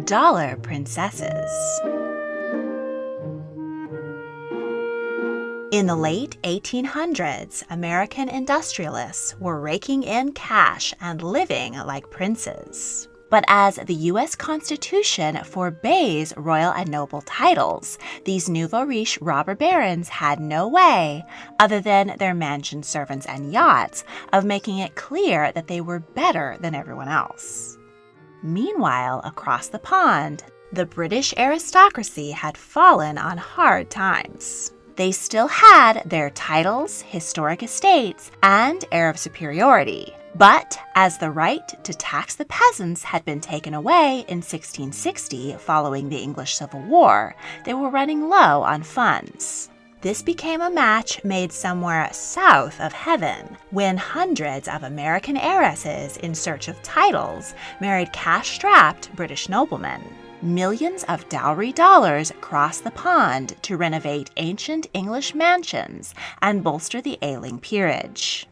Dollar princesses. In the late 1800s, American industrialists were raking in cash and living like princes. But as the U.S. Constitution forbids royal and noble titles, these nouveau riche robber barons had no way, other than their mansion servants and yachts, of making it clear that they were better than everyone else. Meanwhile, across the pond, the British aristocracy had fallen on hard times. They still had their titles, historic estates, and air of superiority. But as the right to tax the peasants had been taken away in 1660 following the English Civil War, they were running low on funds. This became a match made somewhere south of heaven when hundreds of American heiresses in search of titles married cash-strapped British noblemen. Millions of dowry dollars crossed the pond to renovate ancient English mansions and bolster the ailing peerage.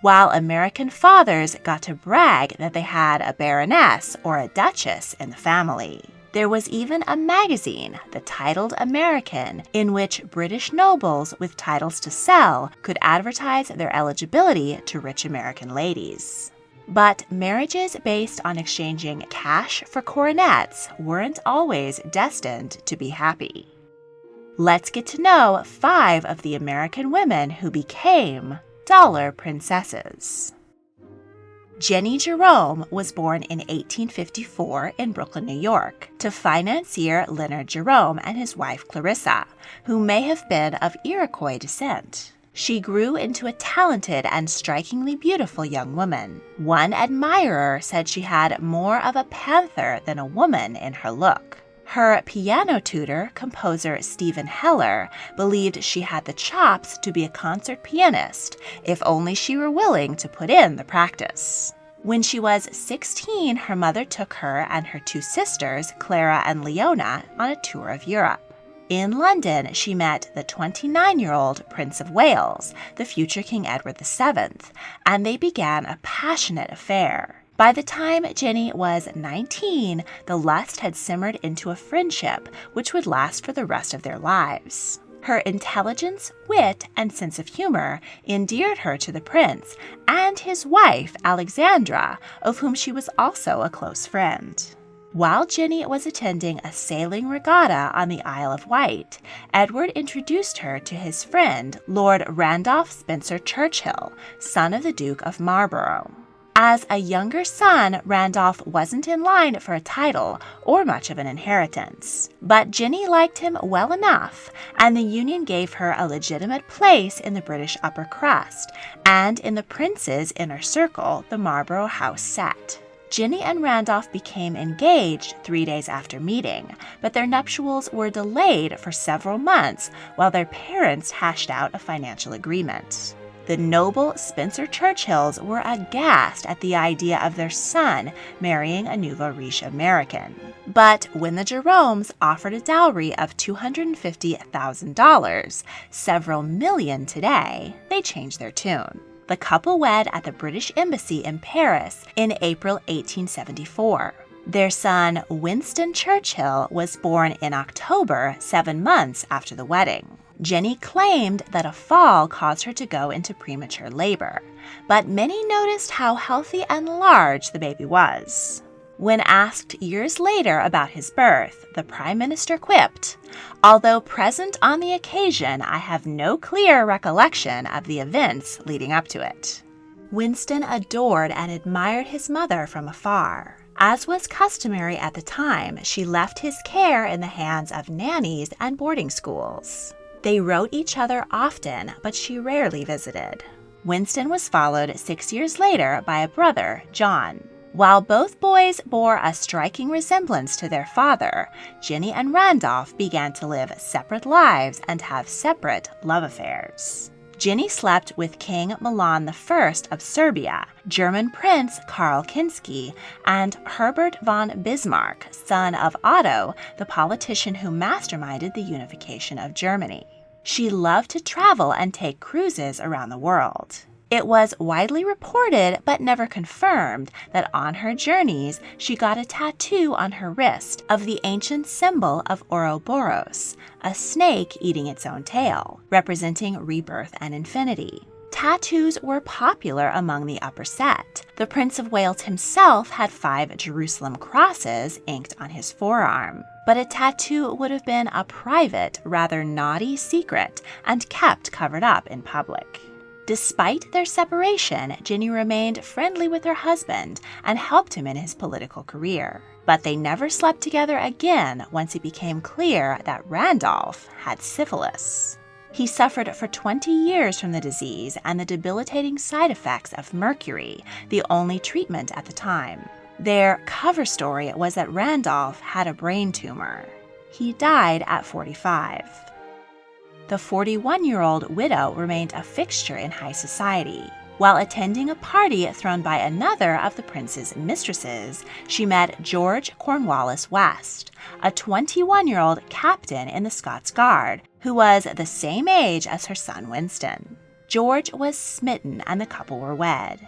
While American fathers got to brag that they had a baroness or a duchess in the family. There was even a magazine, The Titled American, in which British nobles with titles to sell could advertise their eligibility to rich American ladies. But marriages based on exchanging cash for coronets weren't always destined to be happy. Let's get to know 5 of the American women who became dollar princesses. Jenny Jerome was born in 1854 in Brooklyn, New York, to financier Leonard Jerome and his wife Clarissa, who may have been of Iroquois descent. She grew into a talented and strikingly beautiful young woman. One admirer said she had more of a panther than a woman in her look. Her piano tutor, composer Stephen Heller, believed she had the chops to be a concert pianist, if only she were willing to put in the practice. When she was 16, her mother took her and her 2 sisters, Clara and Leona, on a tour of Europe. In London, she met the 29-year-old Prince of Wales, the future King Edward VII, and they began a passionate affair. By the time Jenny was 19, the lust had simmered into a friendship which would last for the rest of their lives. Her intelligence, wit, and sense of humor endeared her to the prince and his wife, Alexandra, of whom she was also a close friend. While Jenny was attending a sailing regatta on the Isle of Wight, Edward introduced her to his friend, Lord Randolph Spencer Churchill, son of the Duke of Marlborough. As a younger son, Randolph wasn't in line for a title or much of an inheritance. But Jenny liked him well enough, and the union gave her a legitimate place in the British upper crust and in the prince's inner circle, the Marlborough House set. Jenny and Randolph became engaged 3 days after meeting, but their nuptials were delayed for several months while their parents hashed out a financial agreement. The noble Spencer Churchills were aghast at the idea of their son marrying a nouveau riche American. But when the Jeromes offered a dowry of $250,000, several million today, they changed their tune. The couple wed at the British Embassy in Paris in April 1874. Their son, Winston Churchill, was born in October, 7 months after the wedding. Jenny claimed that a fall caused her to go into premature labor, but many noticed how healthy and large the baby was. When asked years later about his birth, the Prime Minister quipped, "Although present on the occasion, I have no clear recollection of the events leading up to it." Winston adored and admired his mother from afar. As was customary at the time, she left his care in the hands of nannies and boarding schools. They wrote each other often, but she rarely visited. Winston was followed 6 years later by a brother, John. While both boys bore a striking resemblance to their father, Jenny and Randolph began to live separate lives and have separate love affairs. Jenny slept with King Milan I of Serbia, German Prince Karl Kinski, and Herbert von Bismarck, son of Otto, the politician who masterminded the unification of Germany. She loved to travel and take cruises around the world. It was widely reported, but never confirmed, that on her journeys she got a tattoo on her wrist of the ancient symbol of Ouroboros, a snake eating its own tail, representing rebirth and infinity. Tattoos were popular among the upper set. The Prince of Wales himself had 5 Jerusalem crosses inked on his forearm. But a tattoo would have been a private, rather naughty secret and kept covered up in public. Despite their separation, Ginny remained friendly with her husband and helped him in his political career. But they never slept together again once it became clear that Randolph had syphilis. He suffered for 20 years from the disease and the debilitating side effects of mercury, the only treatment at the time. Their cover story was that Randolph had a brain tumor. He died at 45. The 41-year-old widow remained a fixture in high society. While attending a party thrown by another of the prince's mistresses, she met George Cornwallis West, a 21-year-old captain in the Scots Guard, who was the same age as her son Winston. George was smitten and the couple were wed.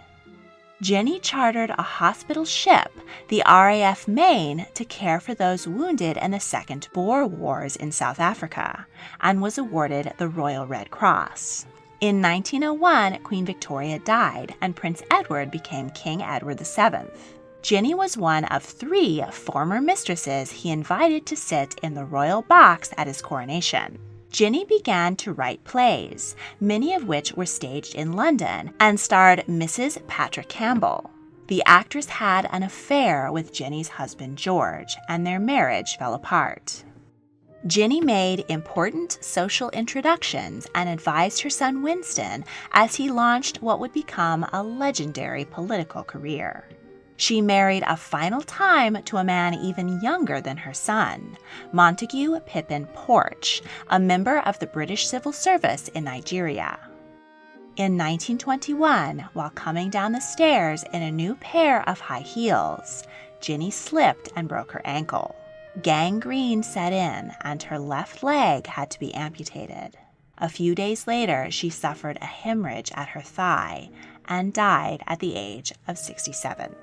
Ginny chartered a hospital ship, the RAF Maine, to care for those wounded in the Second Boer Wars in South Africa, and was awarded the Royal Red Cross. In 1901, Queen Victoria died, and Prince Edward became King Edward VII. Ginny was one of 3 former mistresses he invited to sit in the royal box at his coronation. Ginny began to write plays, many of which were staged in London and starred Mrs. Patrick Campbell. The actress had an affair with Ginny's husband George, and their marriage fell apart. Ginny made important social introductions and advised her son Winston as he launched what would become a legendary political career. She married a final time to a man even younger than her son, Montague Pippin Porch, a member of the British Civil Service in Nigeria. In 1921, while coming down the stairs in a new pair of high heels, Ginny slipped and broke her ankle. Gangrene set in, and her left leg had to be amputated. A few days later, she suffered a hemorrhage at her thigh and died at the age of 67.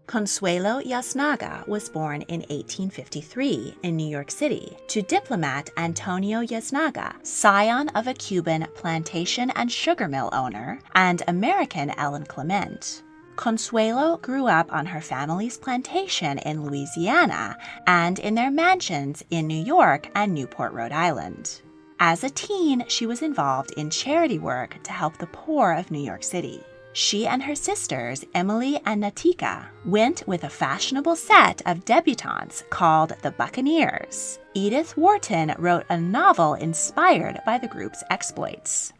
Consuelo Yasnaga was born in 1853 in New York City to diplomat Antonio Yasnaga, scion of a Cuban plantation and sugar mill owner, and American Ellen Clement. Consuelo grew up on her family's plantation in Louisiana and in their mansions in New York and Newport, Rhode Island. As a teen, she was involved in charity work to help the poor of New York City. She and her sisters, Emily and Natika, went with a fashionable set of debutantes called the Buccaneers. Edith Wharton wrote a novel inspired by the group's exploits.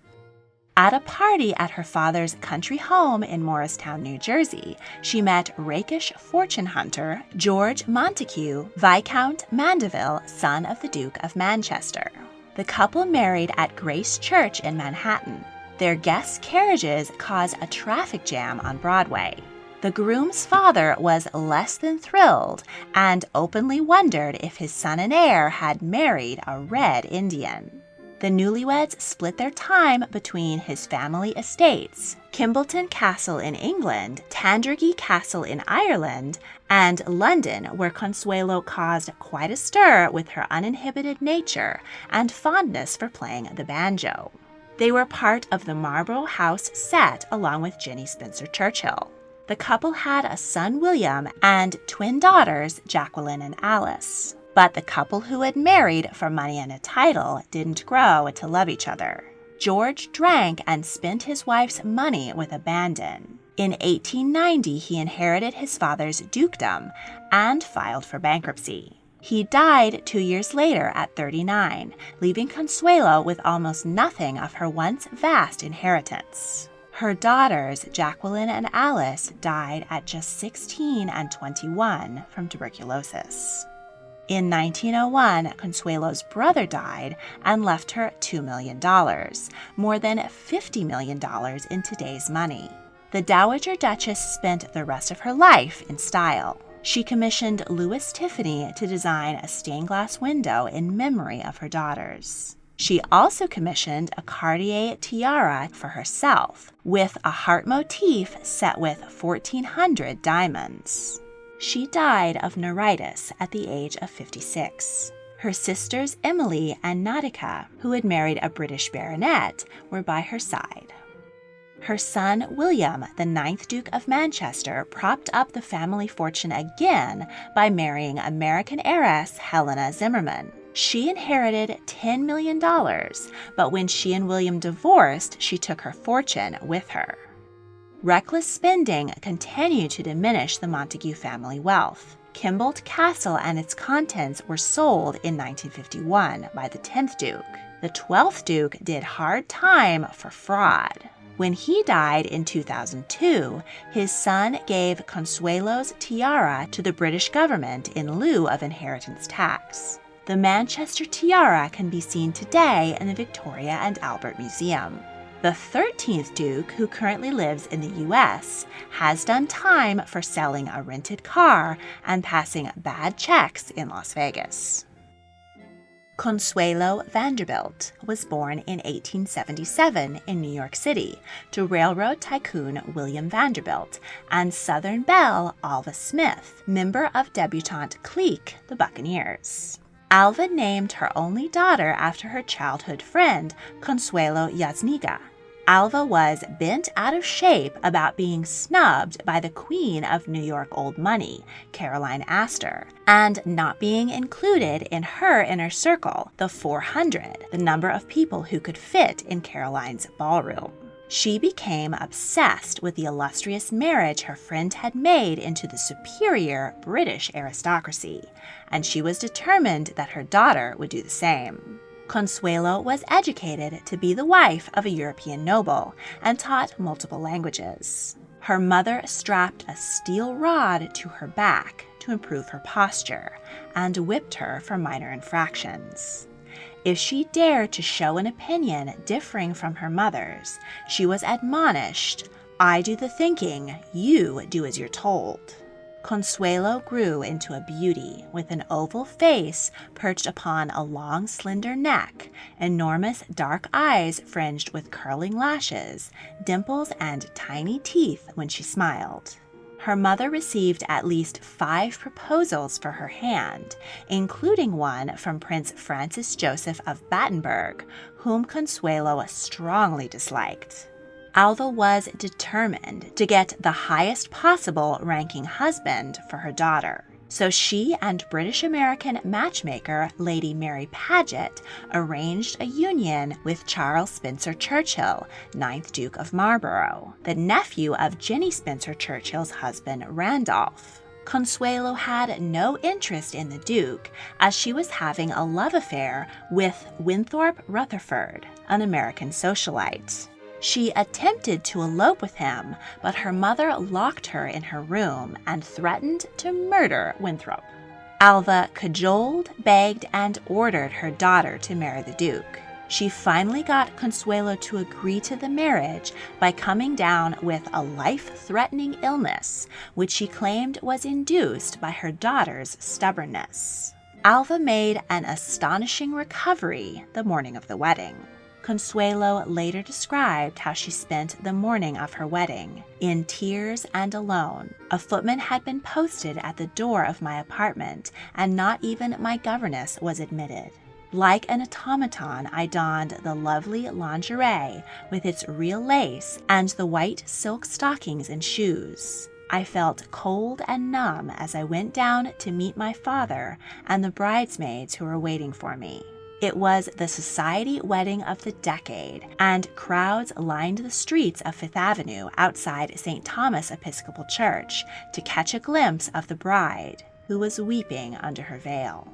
At a party at her father's country home in Morristown, New Jersey, she met rakish fortune hunter George Montague, Viscount Mandeville, son of the Duke of Manchester. The couple married at Grace Church in Manhattan. Their guest carriages caused a traffic jam on Broadway. The groom's father was less than thrilled and openly wondered if his son and heir had married a Red Indian. The newlyweds split their time between his family estates, Kimbleton Castle in England, Tandragee Castle in Ireland, and London, where Consuelo caused quite a stir with her uninhibited nature and fondness for playing the banjo. They were part of the Marlborough House set along with Ginny Spencer Churchill. The couple had a son, William, and twin daughters, Jacqueline and Alice. But the couple who had married for money and a title didn't grow to love each other. George drank and spent his wife's money with abandon. In 1890, he inherited his father's dukedom and filed for bankruptcy. He died 2 years later at 39, leaving Consuelo with almost nothing of her once vast inheritance. Her daughters, Jacqueline and Alice, died at just 16 and 21 from tuberculosis. In 1901, Consuelo's brother died and left her $2 million, more than $50 million in today's money. The Dowager Duchess spent the rest of her life in style. She commissioned Louis Tiffany to design a stained glass window in memory of her daughters. She also commissioned a Cartier tiara for herself, with a heart motif set with 1,400 diamonds. She died of neuritis at the age of 56. Her sisters Emily and Nadika, who had married a British baronet, were by her side. Her son William, the 9th Duke of Manchester, propped up the family fortune again by marrying American heiress Helena Zimmerman. She inherited $10 million, but when she and William divorced, she took her fortune with her. Reckless spending continued to diminish the Montagu family wealth. Kimbolt Castle and its contents were sold in 1951 by the 10th Duke. The 12th Duke did hard time for fraud. When he died in 2002, his son gave Consuelo's tiara to the British government in lieu of inheritance tax. The Manchester tiara can be seen today in the Victoria and Albert Museum. The 13th Duke, who currently lives in the U.S., has done time for selling a rented car and passing bad checks in Las Vegas. Consuelo Vanderbilt was born in 1877 in New York City to railroad tycoon William Vanderbilt and Southern belle Alva Smith, member of debutante clique the Buccaneers. Alva named her only daughter after her childhood friend, Consuelo Yazniga. Alva was bent out of shape about being snubbed by the Queen of New York Old Money, Caroline Astor, and not being included in her inner circle, the 400, the number of people who could fit in Caroline's ballroom. She became obsessed with the illustrious marriage her friend had made into the superior British aristocracy, and she was determined that her daughter would do the same. Consuelo was educated to be the wife of a European noble and taught multiple languages. Her mother strapped a steel rod to her back to improve her posture and whipped her for minor infractions. If she dared to show an opinion differing from her mother's, she was admonished, "I do the thinking, you do as you're told." Consuelo grew into a beauty with an oval face perched upon a long, slender neck, enormous dark eyes fringed with curling lashes, dimples, and tiny teeth when she smiled. Her mother received at least 5 proposals for her hand, including one from Prince Francis Joseph of Battenberg, whom Consuelo strongly disliked. Alva was determined to get the highest possible ranking husband for her daughter. So she and British-American matchmaker Lady Mary Paget arranged a union with Charles Spencer Churchill, 9th Duke of Marlborough, the nephew of Jenny Spencer Churchill's husband Randolph. Consuelo had no interest in the Duke, as she was having a love affair with Winthrop Rutherford, an American socialite. She attempted to elope with him, but her mother locked her in her room and threatened to murder Winthrop. Alva cajoled, begged, and ordered her daughter to marry the Duke. She finally got Consuelo to agree to the marriage by coming down with a life-threatening illness, which she claimed was induced by her daughter's stubbornness. Alva made an astonishing recovery the morning of the wedding. Consuelo later described how she spent the morning of her wedding, in tears and alone. A footman had been posted at the door of my apartment, and not even my governess was admitted. Like an automaton, I donned the lovely lingerie with its real lace and the white silk stockings and shoes. I felt cold and numb as I went down to meet my father and the bridesmaids who were waiting for me. It was the society wedding of the decade, and crowds lined the streets of Fifth Avenue outside St. Thomas Episcopal Church to catch a glimpse of the bride, who was weeping under her veil.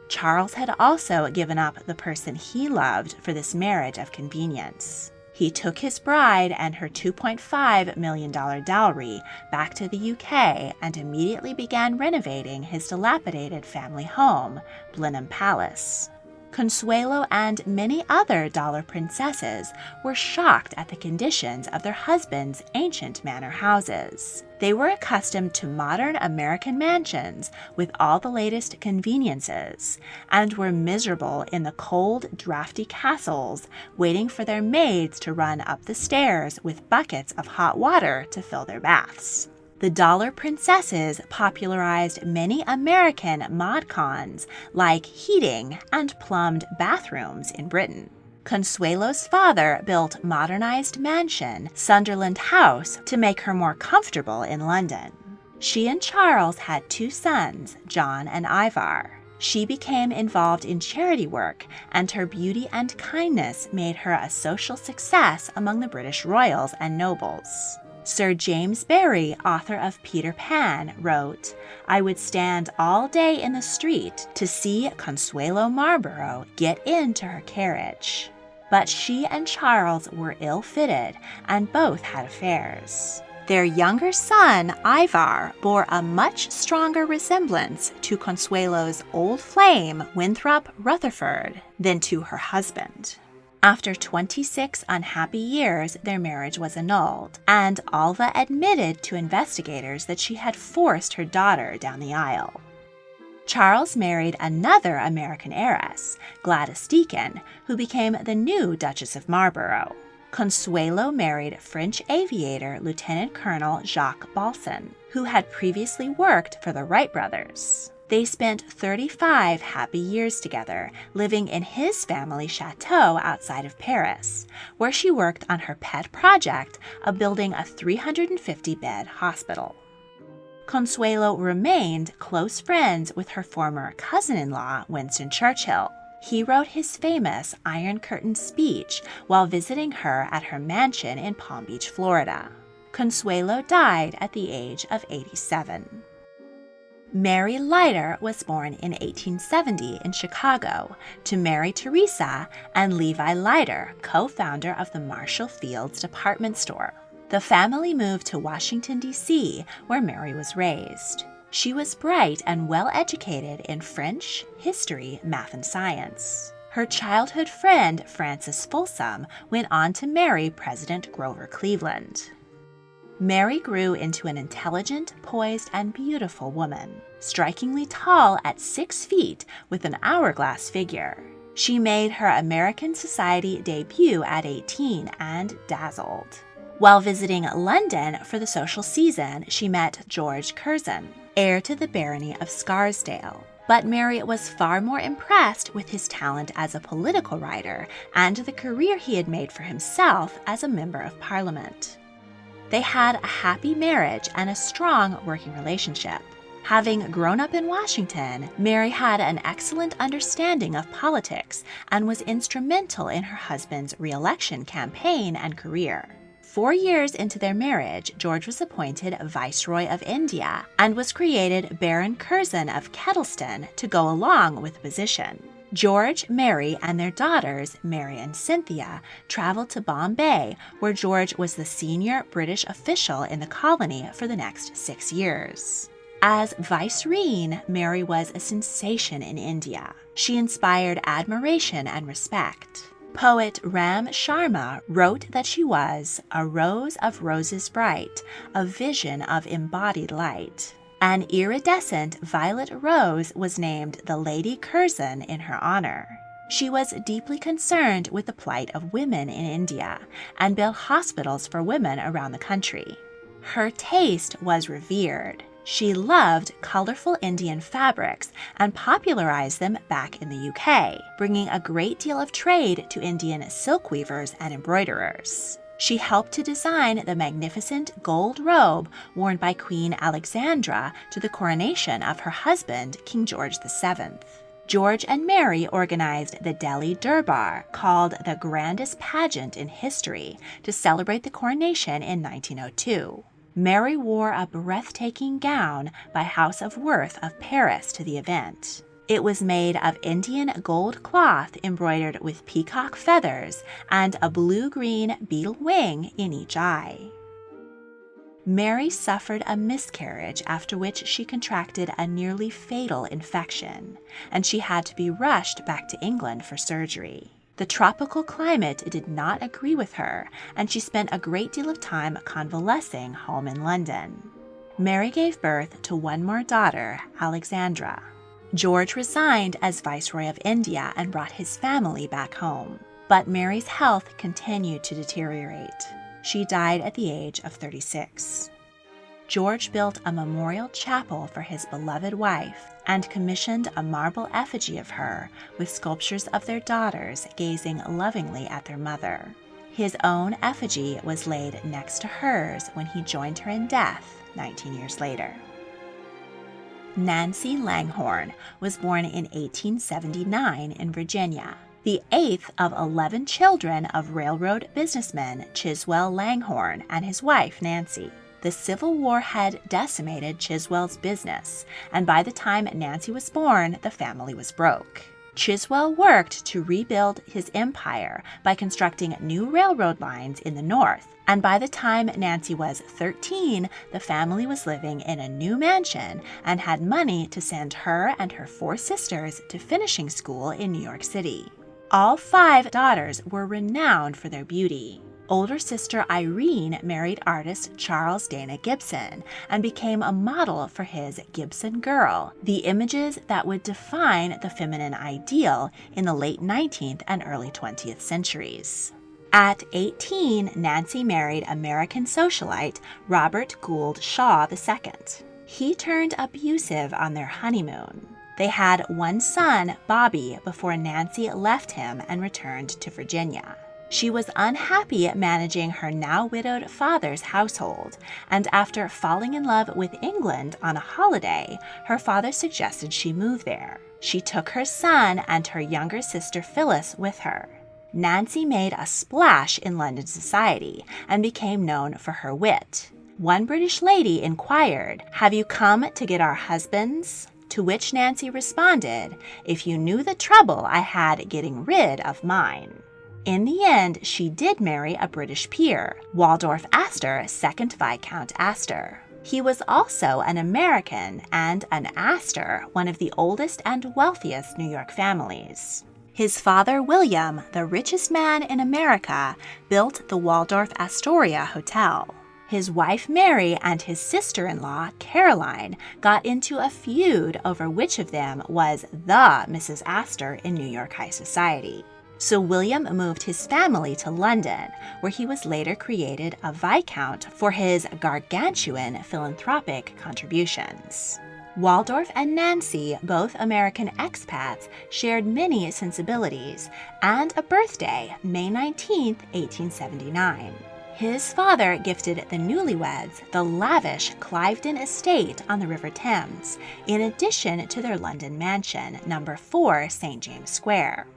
Charles had also given up the person he loved for this marriage of convenience. He took his bride and her $2.5 million dowry back to the UK and immediately began renovating his dilapidated family home, Blenheim Palace. Consuelo and many other dollar princesses were shocked at the conditions of their husbands' ancient manor houses. They were accustomed to modern American mansions with all the latest conveniences, and were miserable in the cold, drafty castles, waiting for their maids to run up the stairs with buckets of hot water to fill their baths. The dollar princesses popularized many American mod cons like heating and plumbed bathrooms in Britain. Consuelo's father built modernized mansion Sunderland House to make her more comfortable in London. She and Charles had 2 sons, John and Ivar. She became involved in charity work, and her beauty and kindness made her a social success among the British royals and nobles. Sir James Barrie, author of Peter Pan, wrote, "I would stand all day in the street to see Consuelo Marlborough get into her carriage." But she and Charles were ill-fitted, and both had affairs. Their younger son, Ivar, bore a much stronger resemblance to Consuelo's old flame, Winthrop Rutherford, than to her husband. After 26 unhappy years, their marriage was annulled, and Alva admitted to investigators that she had forced her daughter down the aisle. Charles married another American heiress, Gladys Deacon, who became the new Duchess of Marlborough. Consuelo married French aviator Lieutenant Colonel Jacques Balsan, who had previously worked for the Wright brothers. They spent 35 happy years together, living in his family chateau outside of Paris, where she worked on her pet project of building a 350-bed hospital. Consuelo remained close friends with her former cousin-in-law, Winston Churchill. He wrote his famous Iron Curtain speech while visiting her at her mansion in Palm Beach, Florida. Consuelo died at the age of 87. Mary Leiter was born in 1870 in Chicago to Mary Teresa and Levi Leiter, co-founder of the Marshall Fields department store. The family moved to Washington, D.C., where Mary was raised. She was bright and well-educated in French, history, math, and science. Her childhood friend, Frances Folsom, went on to marry President Grover Cleveland. Mary grew into an intelligent, poised, and beautiful woman, strikingly tall at 6 feet with an hourglass figure. She made her American Society debut at 18 and dazzled. While visiting London for the social season, she met George Curzon, heir to the barony of Scarsdale. But Mary was far more impressed with his talent as a political writer and the career he had made for himself as a member of Parliament. They had a happy marriage and a strong working relationship. Having grown up in Washington, Mary had an excellent understanding of politics and was instrumental in her husband's re-election campaign and career. 4 years into their marriage, George was appointed Viceroy of India and was created Baron Curzon of Kettleston to go along with the position. George, Mary, and their daughters, Mary and Cynthia, traveled to Bombay, where George was the senior British official in the colony for the next 6 years. As Vicereine, Mary was a sensation in India. She inspired admiration and respect. Poet Ram Sharma wrote that she was a rose of roses bright, a vision of embodied light. An iridescent violet rose was named the Lady Curzon in her honor. She was deeply concerned with the plight of women in India and built hospitals for women around the country. Her taste was revered. She loved colorful Indian fabrics and popularized them back in the UK, bringing a great deal of trade to Indian silk weavers and embroiderers. She helped to design the magnificent gold robe worn by Queen Alexandra to the coronation of her husband, King George VII. George and Mary organized the Delhi Durbar, called the grandest pageant in history, to celebrate the coronation in 1902. Mary wore a breathtaking gown by House of Worth of Paris to the event. It was made of Indian gold cloth embroidered with peacock feathers and a blue-green beetle wing in each eye. Mary suffered a miscarriage, after which she contracted a nearly fatal infection, and she had to be rushed back to England for surgery. The tropical climate did not agree with her, and she spent a great deal of time convalescing home in London. Mary gave birth to one more daughter, Alexandra. George resigned as Viceroy of India and brought his family back home. But Mary's health continued to deteriorate. She died at the age of 36. George built a memorial chapel for his beloved wife and commissioned a marble effigy of her with sculptures of their daughters gazing lovingly at their mother. His own effigy was laid next to hers when he joined her in death 19 years later. Nancy Langhorne was born in 1879 in Virginia, the 8th of 11 children of railroad businessman Chiswell Langhorne and his wife Nancy. The Civil War had decimated Chiswell's business, and by the time Nancy was born, the family was broke. Chiswell worked to rebuild his empire by constructing new railroad lines in the north, and by the time Nancy was 13, the family was living in a new mansion and had money to send her and her 4 sisters to finishing school in New York City. All 5 daughters were renowned for their beauty. Older sister Irene married artist Charles Dana Gibson and became a model for his Gibson Girl, the images that would define the feminine ideal in the late 19th and early 20th centuries. At 18, Nancy married American socialite Robert Gould Shaw II. He turned abusive on their honeymoon. They had one son, Bobby, before Nancy left him and returned to Virginia. She was unhappy managing her now widowed father's household, and after falling in love with England on a holiday, her father suggested she move there. She took her son and her younger sister Phyllis with her. Nancy made a splash in London society and became known for her wit. One British lady inquired, "Have you come to get our husbands?" To which Nancy responded, "If you knew the trouble I had getting rid of mine." In the end, she did marry a British peer, Waldorf Astor, 2nd Viscount Astor. He was also an American and an Astor, one of the oldest and wealthiest New York families. His father, William, the richest man in America, built the Waldorf Astoria Hotel. His wife, Mary, and his sister-in-law, Caroline, got into a feud over which of them was the Mrs. Astor in New York high society. So William moved his family to London, where he was later created a Viscount for his gargantuan philanthropic contributions. Waldorf and Nancy, both American expats, shared many sensibilities and a birthday, May 19, 1879. His father gifted the newlyweds the lavish Cliveden estate on the River Thames, in addition to their London mansion, No. 4 St. James Square.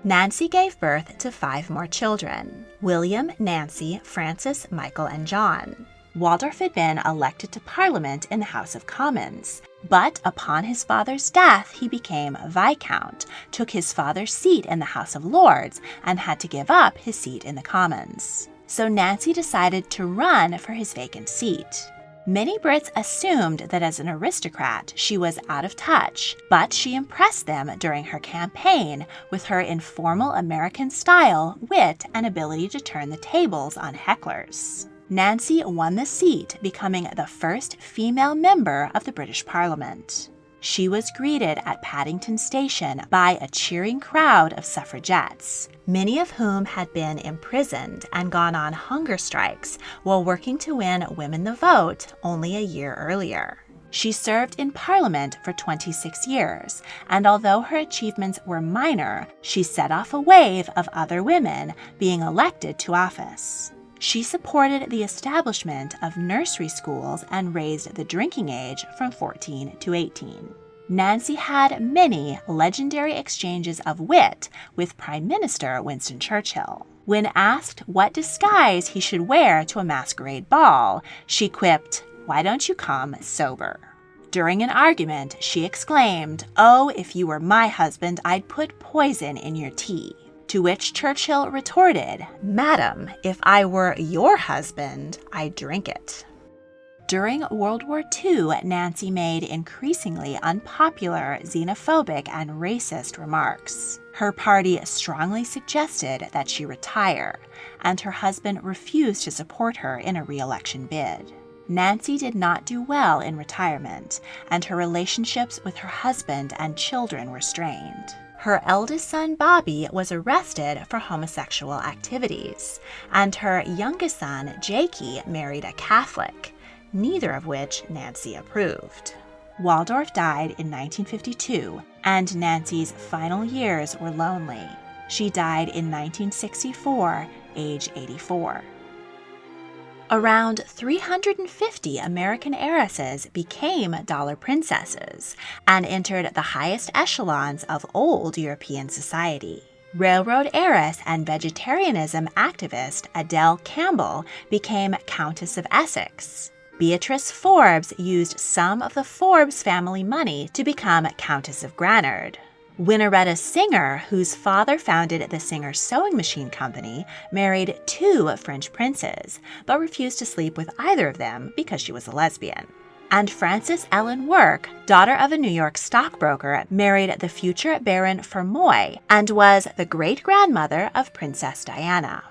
Nancy gave birth to 5 more children: William, Nancy, Francis, Michael, and John. Waldorf had been elected to Parliament in the House of Commons, but upon his father's death he became Viscount, took his father's seat in the House of Lords, and had to give up his seat in the Commons. So Nancy decided to run for his vacant seat. Many Brits assumed that as an aristocrat she was out of touch, but she impressed them during her campaign with her informal American style, wit, and ability to turn the tables on hecklers. Nancy won the seat, becoming the first female member of the British Parliament. She was greeted at Paddington Station by a cheering crowd of suffragettes, many of whom had been imprisoned and gone on hunger strikes while working to win women the vote only a year earlier. She served in Parliament for 26 years, and although her achievements were minor, she set off a wave of other women being elected to office. She supported the establishment of nursery schools and raised the drinking age from 14 to 18. Nancy had many legendary exchanges of wit with Prime Minister Winston Churchill. When asked what disguise he should wear to a masquerade ball, she quipped, "Why don't you come sober?" During an argument, she exclaimed, "Oh, if you were my husband, I'd put poison in your tea." To which Churchill retorted, "Madam, if I were your husband, I'd drink it." During World War II, Nancy made increasingly unpopular, xenophobic, and racist remarks. Her party strongly suggested that she retire, and her husband refused to support her in a re-election bid. Nancy did not do well in retirement, and her relationships with her husband and children were strained. Her eldest son, Bobby, was arrested for homosexual activities, and her youngest son, Jakey, married a Catholic, neither of which Nancy approved. Waldorf died in 1952, and Nancy's final years were lonely. She died in 1964, age 84. Around 350 American heiresses became dollar princesses and entered the highest echelons of old European society. Railroad heiress and vegetarianism activist Adele Campbell became Countess of Essex. Beatrice Forbes used some of the Forbes family money to become Countess of Granard. Winneretta Singer, whose father founded the Singer Sewing Machine Company, married 2 French princes, but refused to sleep with either of them because she was a lesbian. And Frances Ellen Work, daughter of a New York stockbroker, married the future Baron Fermoy and was the great-grandmother of Princess Diana.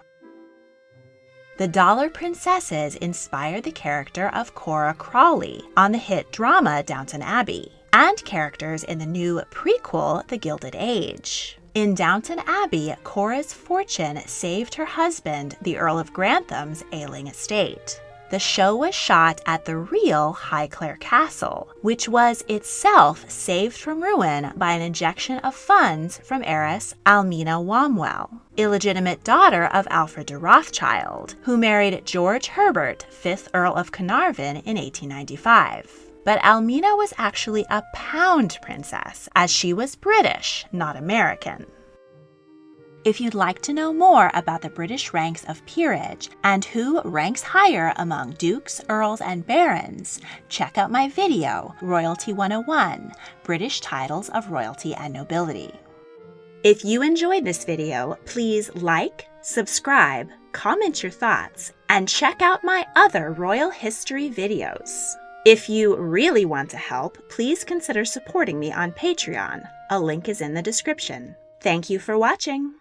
The Dollar Princesses inspired the character of Cora Crawley on the hit drama Downton Abbey, and characters in the new prequel, The Gilded Age. In Downton Abbey, Cora's fortune saved her husband, the Earl of Grantham's ailing estate. The show was shot at the real Highclere Castle, which was itself saved from ruin by an injection of funds from heiress Almina Womwell, illegitimate daughter of Alfred de Rothschild, who married George Herbert, 5th Earl of Carnarvon, in 1895. But Almina was actually a pound princess, as she was British, not American. If you'd like to know more about the British ranks of peerage and who ranks higher among dukes, earls, and barons, check out my video, Royalty 101, British Titles of Royalty and Nobility. If you enjoyed this video, please like, subscribe, comment your thoughts, and check out my other royal history videos. If you really want to help, please consider supporting me on Patreon. A link is in the description. Thank you for watching.